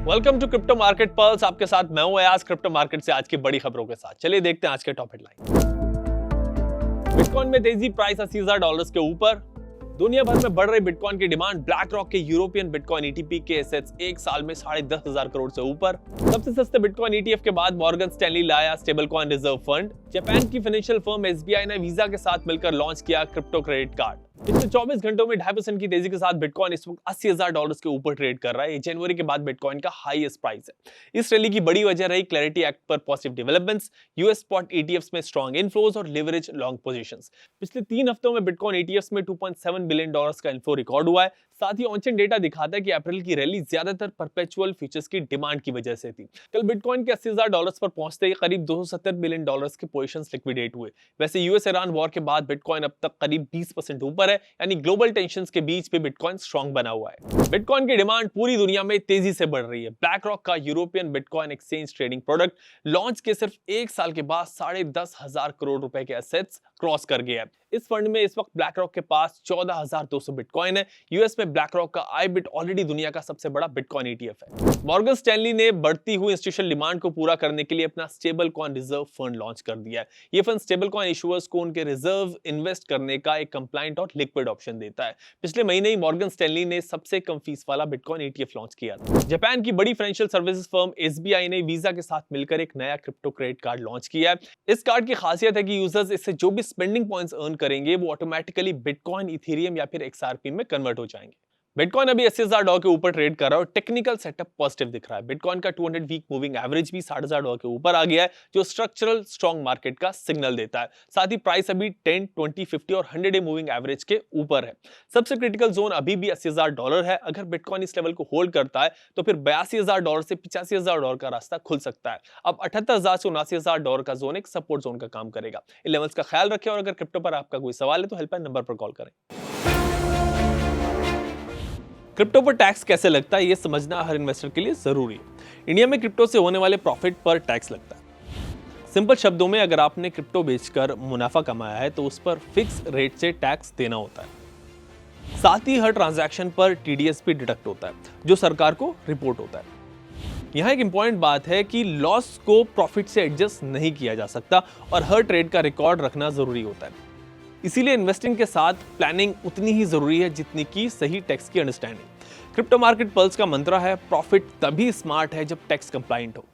Welcome to crypto market pulse. आपके साथ मैं हूं अयाज, क्रिप्टो मार्केट से आज की बड़ी खबरों के साथ। चलिए देखते हैं आज के टॉप हेडलाइन। बिटकॉइन में तेजी, प्राइस $80,000 के ऊपर। दुनिया भर में बढ़ रही बिटकॉइन की डिमांड। ब्लैक रॉक के यूरोपियन बिटकॉइन ईटीपी के एसेट्स एक साल में 10,500 करोड़ से ऊपर। सबसे सस्ते बिटकॉइन ईटीएफ के बाद मॉर्गन स्टैनली लाया stable coin reserve fund. Japan की फाइनेंशियल फर्म एसबीआई ने वीजा के साथ मिलकर लॉन्च किया क्रिप्टो क्रेडिट कार्ड। पिछले 24 घंटों में 2.5% की तेजी के साथ बिटकॉइन इस वक्त $80,000 के ऊपर ट्रेड कर रहा है। ये जनवरी के बाद बिटकॉइन का हाईएस्ट प्राइस है। इस रैली की बड़ी वजह रही क्लैरिटी एक्ट पर positive developments, US spot ETFs में स्ट्रॉन्ग इनफ्लोज और लिवरेज लॉन्ग पोजीशंस। पिछले 3 हफ्तों में बिटकॉइन ईटीएफ्स में $2.7 बिलियन का इनफ्लो रिकॉर्ड हुआ है। साथ ही ऑनचेन डेटा दिखाता है कि अप्रैल की रैली ज्यादातर परपेचुअल फ्यूचर्स की डिमांड की वजह से थी। कल बिटकॉइन के $80,000 पर पहुंचते ही करीब $270 बिलियन के पोजीशंस लिक्विडेट हुए। वैसे यूएस ईरान वॉर के बाद बिटकॉइन अब तक करीब 20% ऊपर है, यानी ग्लोबल टेंशंस के बीच भी बिटकॉइन स्ट्रॉन्ग बना हुआ है। बिटकॉइन की डिमांड पूरी दुनिया में तेजी से बढ़ रही है। ब्लैक रॉक का European bitcoin exchange trading product launch के सिर्फ एक साल के बाद 10,500 करोड़ रुपए के एसेट्स क्रॉस कर गया है। इस फंड में इस वक्त ब्लैक रॉक के पास 14,200 बिटकॉइन है। यूएस में ब्लैक रॉक का iBit ऑलरेडी दुनिया का सबसे बड़ा बिटकॉइन ईटीएफ है। मॉर्गन स्टैनली ने बढ़ती हुई इंस्टीट्यूशनल डिमांड को पूरा करने के लिए अपना stable coin reserve fund launch कर दिया है। ये फंड स्टेबल कॉइन इशुअर्स को उनके रिजर्व इन्वेस्ट करने का एक कंप्लायंट और लिक्विड ऑप्शन देता है। पिछले महीने ही मॉर्गन स्टैनली ने सबसे कम फीस वाला बिटकॉइन ईटीएफ लॉन्च किया था। जापान की बड़ी फाइनेंशियल सर्विसेज फर्म एसबीआई ने वीजा के साथ मिलकर एक नया क्रिप्टो क्रेडिट कार्ड लॉन्च किया है। इस कार्ड की खासियत है कि यूजर्स इससे जो भी स्पेंडिंग पॉइंट्स अर्न करेंगे वो ऑटोमेटिकली बिटकॉइन, इथेरियम या फिर एक्सआरपी में कन्वर्ट हो जाएंगे। बिटकॉइन अभी $80,000 के ऊपर ट्रेड कर रहा है और टेक्निकल सेटअप पॉजिटिव दिख रहा है। बिटकॉइन का 200 वीक मूविंग एवरेज भी $60,000 के ऊपर आ गया है, जो स्ट्रक्चरल स्ट्रॉन्ग मार्केट का सिग्नल देता है। साथ ही प्राइस अभी 10, 20, 50 और 100 डे मूविंग एवरेज के ऊपर है। सबसे क्रिटिकल जोन अभी भी $80,000 है। अगर बिटकॉइन इस लेवल को होल्ड करता है तो फिर $82,000 से $85,000 का रास्ता खुल सकता है। अब $78,000 से $79,000 का जोन एक सपोर्ट जोन का काम करेगा। इन लेवल्स का ख्याल रखें और अगर क्रिप्टो पर आपका कोई सवाल है तो हेल्पलाइन नंबर पर कॉल करें। क्रिप्टो पर टैक्स कैसे लगता है, यह समझना हर इन्वेस्टर के लिए जरूरी है। इंडिया में क्रिप्टो से होने वाले प्रॉफिट पर टैक्स लगता है। सिंपल शब्दों में, अगर आपने क्रिप्टो बेचकर मुनाफा कमाया है तो उस पर फिक्स रेट से टैक्स देना होता है। साथ ही हर ट्रांजैक्शन पर टीडीएस भी डिडक्ट होता है, जो सरकार को रिपोर्ट होता है। यहाँ एक इंपॉर्टेंट बात है कि लॉस को प्रॉफिट से एडजस्ट नहीं किया जा सकता और हर ट्रेड का रिकॉर्ड रखना जरूरी होता है। इसीलिए इन्वेस्टिंग के साथ प्लानिंग उतनी ही जरूरी है जितनी की सही टैक्स की अंडरस्टैंडिंग। क्रिप्टो मार्केट पल्स का मंत्र है, प्रॉफिट तभी स्मार्ट है जब टैक्स कंप्लायंट हो।